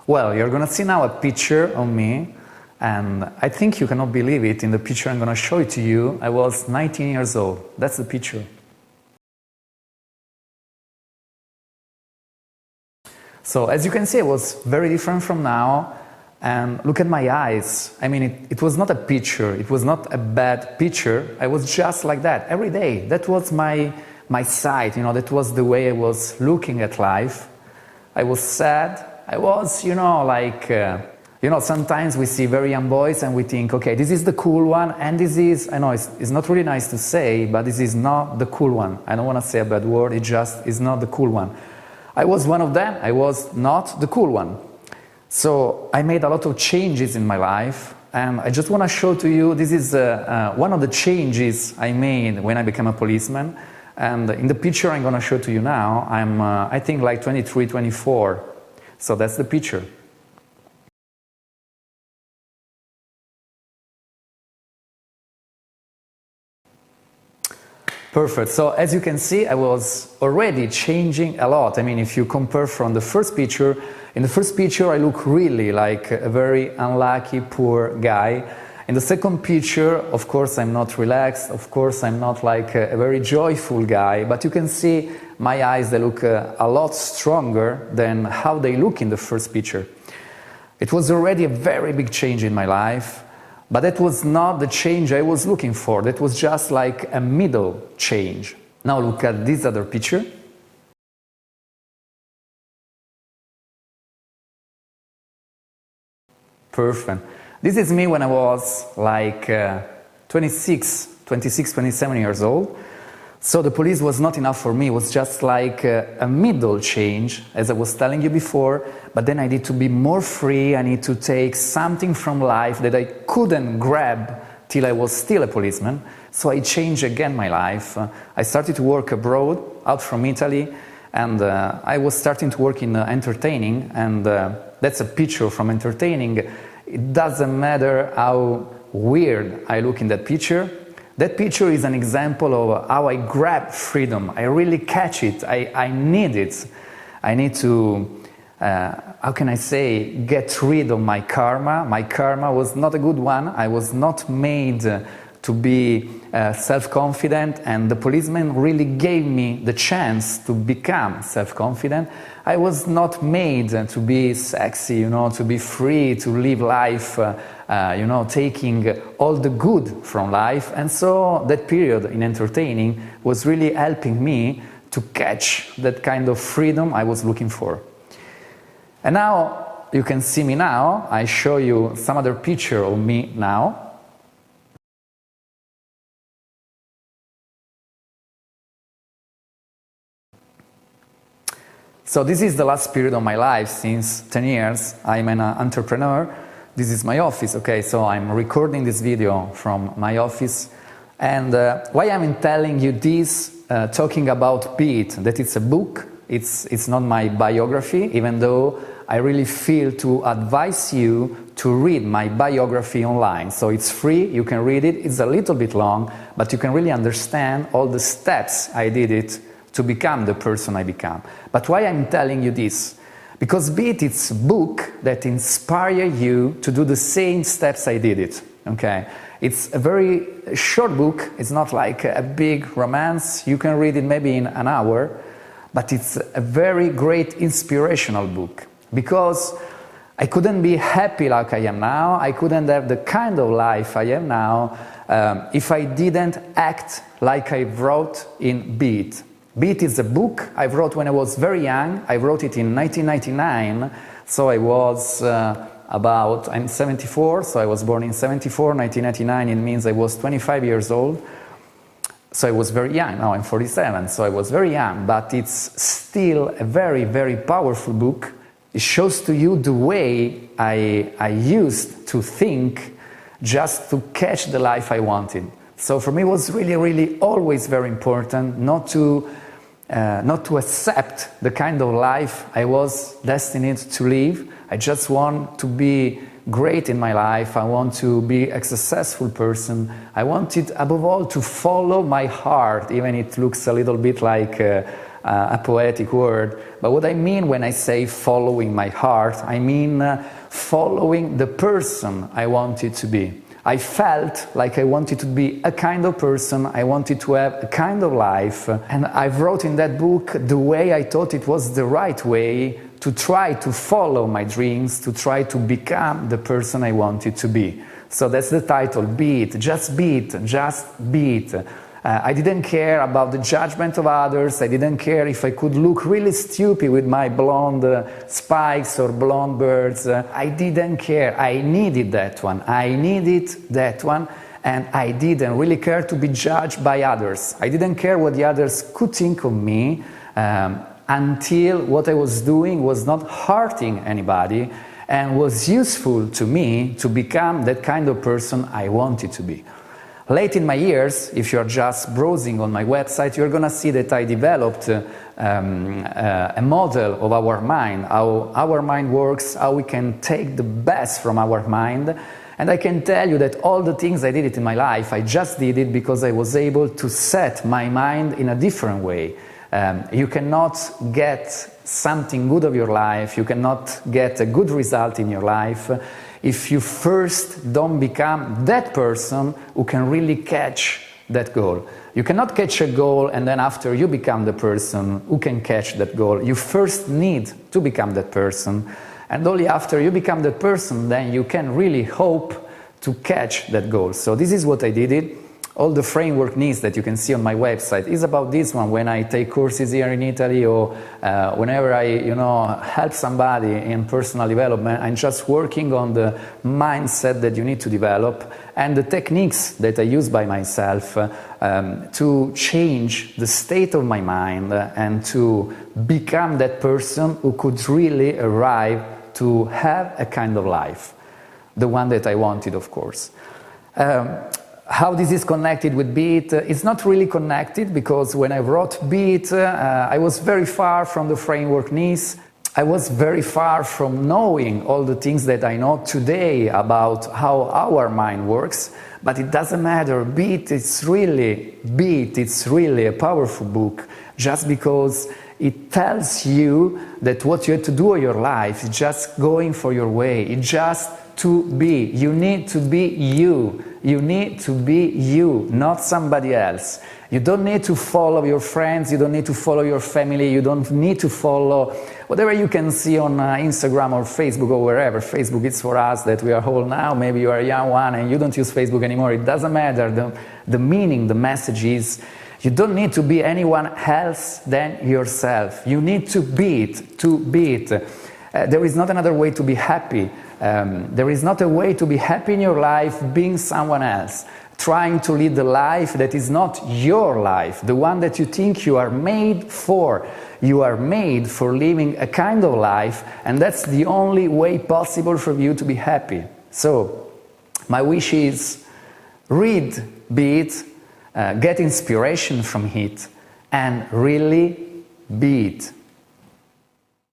Well, you're gonna see now a picture of me, and I think you cannot believe it. In the picture I'm gonna show it to you, I was 19 years old. That's the picture. So as you can see, it was very different from now. And look at my eyes. I mean, it was not a picture. It was not a bad picture. I was just like that every day. That was my sight, you know, that was the way I was looking at life. I was sad. I was, you know, like, sometimes we see very young boys and we think, okay, this is the cool one, and this is, I know it's not really nice to say, but this is not the cool one. I don't want to say a bad word, it just is not the cool one. I was one of them. I was not the cool one. So I made a lot of changes in my life, and I just want to show to you, this is one of the changes I made when I became a policeman. And in the picture I'm going to show to you now, I'm, I think, like 23, 24. So that's the picture. Perfect. So as you can see, I was already changing a lot. I mean, if you compare from the first picture, in the first picture I look really like a very unlucky, poor guy. In the second picture, of course, I'm not relaxed. Of course, I'm not like a very joyful guy. But you can see my eyes, they look a lot stronger than how they look in the first picture. It was already a very big change in my life. But that was not the change I was looking for. That was just like a middle change. Now look at this other picture. Perfect. This is me when I was like 26, 27 years old. So the police was not enough for me. It was just like a middle change, as I was telling you before. But then I need to be more free. I need to take something from life that I couldn't grab till I was still a policeman. So I changed again my life. I started to work abroad, out from Italy. And I was starting to work in entertaining. And that's a picture from entertaining. It doesn't matter how weird I look in that picture. That picture is an example of how I grab freedom. I really catch it. I need it. I need to, how can I say, get rid of my karma. My karma was not a good one. I was not made to be self-confident, and the policeman really gave me the chance to become self-confident. I was not made to be sexy, you know, to be free, to live life, you know, taking all the good from life. And so that period in entertaining was really helping me to catch that kind of freedom I was looking for. And now you can see me now. I show you some other picture of me now. So this is the last period of my life. Since 10 years, I'm an entrepreneur. This is my office, okay? So I'm recording this video from my office. And why I'm telling you this, talking about Beat, that it's a book, it's not my biography, even though I really feel to advise you to read my biography online. So it's free, you can read it, it's a little bit long, but you can really understand all the steps I did it to become the person I become. But why I'm telling you this? Because Beat, it's a book that inspires you to do the same steps I did it, okay? It's a very short book, it's not like a big romance, you can read it maybe in an hour, but it's a very great inspirational book. Because I couldn't be happy like I am now, I couldn't have the kind of life I am now if I didn't act like I wrote in Beat. Beat is a book I wrote when I was very young. I wrote it in 1999, so I was I'm 74, so I was born in 74, 1999, it means I was 25 years old. So I was very young, now I'm 47, so I was very young, but it's still a very, very powerful book. It shows to you the way I used to think just to catch the life I wanted. So for me it was really, really always very important not to accept the kind of life I was destined to live. I just want to be great in my life. I want to be a successful person. I wanted, above all, to follow my heart, even it looks a little bit like a poetic word, but what I mean when I say following my heart, I mean following the person I wanted to be. I felt like I wanted to be a kind of person, I wanted to have a kind of life, and I wrote in that book the way I thought it was the right way to try to follow my dreams, to try to become the person I wanted to be. So that's the title, Be It, just be it, just be it. I didn't care about the judgment of others, I didn't care if I could look really stupid with my blonde spikes or blonde birds. I didn't care, I needed that one, and I didn't really care to be judged by others. I didn't care what the others could think of me until what I was doing was not hurting anybody and was useful to me to become that kind of person I wanted to be. Late in my years, if you're just browsing on my website, you're going to see that I developed a model of our mind, how our mind works, how we can take the best from our mind. And I can tell you that all the things I did in my life, I just did it because I was able to set my mind in a different way. You cannot get something good of your life, you cannot get a good result in your life if you first don't become that person who can really catch that goal. You cannot catch a goal and then after you become the person who can catch that goal. You first need to become that person, and only after you become that person then you can really hope to catch that goal. So this is what I did. All the framework needs that you can see on my website is about this one. When I take courses here in Italy or whenever I help somebody in personal development, I'm just working on the mindset that you need to develop and the techniques that I use by myself to change the state of my mind and to become that person who could really arrive to have a kind of life, the one that I wanted, of course. How this is connected with Be It? It's not really connected because when I wrote Be It, I was very far from the framework needs. I was very far from knowing all the things that I know today about how our mind works, but it doesn't matter. Be It, it's really a powerful book just because it tells you that what you have to do in your life is just going for your way. It's just to be. You need to be you. You need to be you, not somebody else. You don't need to follow your friends, you don't need to follow your family, you don't need to follow whatever you can see on Instagram or Facebook or wherever. Facebook is for us that we are old now, maybe you are a young one and you don't use Facebook anymore, it doesn't matter. The meaning, the message is, you don't need to be anyone else than yourself. You need to be it, to be it. There is not another way to be happy. There is not a way to be happy in your life being someone else, trying to lead the life that is not your life, the one that you think you are made for. You are made for living a kind of life, and that's the only way possible for you to be happy. So, my wish is, read Be It, get inspiration from it, and really be it.